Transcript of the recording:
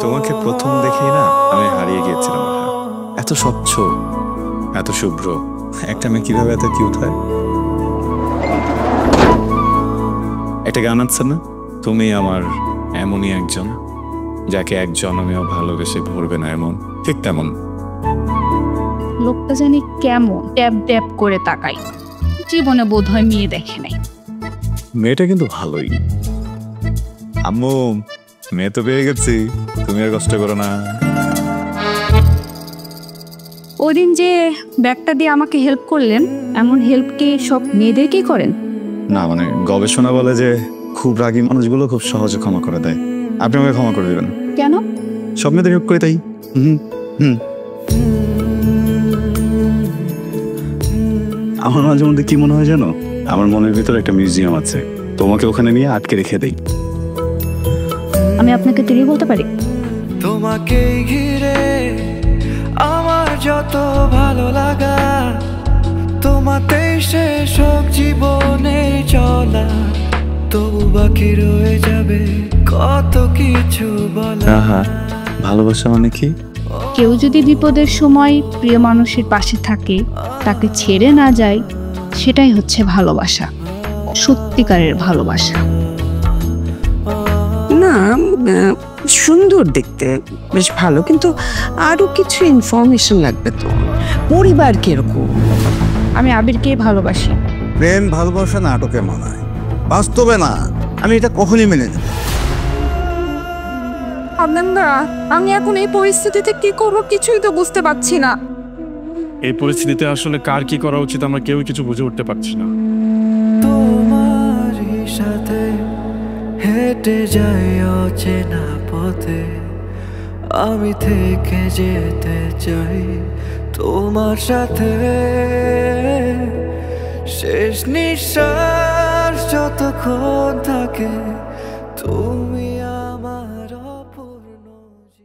তোমাকে প্রথম দেখেই না আমি হারিয়ে গিয়েছিলাম আহা। এত স্বচ্ছ, এত শুভ্র একটা মেয়ে কিভাবে এত কিউট হয়। একটা গান আছে না, তুমি আমার এমনই একজন যাকে এক জনমেও ভালোবেসে ভরবে না, এমন ঠিক তেমন। লোকটা জানি কেমন ট্যাপ ট্যাপ করে তাকাই, জীবনে বোধ হয় মেয়ে দেখে নাই। মেয়েটা কিন্তু ভালোই। আম্মু, মেয়ে তো পেয়ে গেছি, তুমি আর কষ্ট করো না। ওদিন যে ব্যাগটা দিয়ে আমাকে হেল্প করলেন, এমন হেল্প কি সব মেয়েদেরকেই করেন? না মানে গবেষণা বলে যে খুব রাগী মানুষগুলো খুব সহজে ক্ষমা করে দেয়। আপনি আমাকে ক্ষমা করে দেবেন। কেন? সব মেয়েদের হেল্প করে তাই। আমার মাঝে মধ্যে কি মনে হয় জানো, আমার মনের ভিতরে একটা মিউজিয়াম আছে, তোমাকে ওখানে নিয়ে আটকে রেখে দেই। আমি আপনাকে তুলে বলতে পারি, তোমাকে ঘিরে আমার যত ভালো লাগা, তোমাতেই শেষ হোক জীবনে চলা, তবু বাকি রয়ে যাবে কত কিছু বলা। ভালোবাসা মানে কি? কেউ যদি বিপদের সময় প্রিয় মানুষের পাশে থাকে, তাকে ছেড়ে না যায়, সেটাই হচ্ছে ভালোবাসা, সত্যিকারের ভালোবাসা। না, সুন্দর দেখতে, বেশ ভালো, কিন্তু আরো কিছু ইনফরমেশন লাগবে। তো পরিবার কিরকম? আমি আবিরকে ভালোবাসি। প্রেম ভালোবাসা নাটকে মানায়, বাস্তবে না। আমি এটা কখনই মেনে নেব। আমি এখন এই পরিস্থিতিতে কি করবো কিছুই তো বুঝতে পারছি না। এই পরিস্থিতিতে আসলে কার কি করা উচিত আমরা কেউ কিছু বুঝে উঠতে পারছি না। তোমারই সাথে হেঁটে যাই অচেনা পথে, আমি থেকে যেতে চাই তোমার সাথে। শেষ নিঃশ্বাস যতক্ষণ থাকে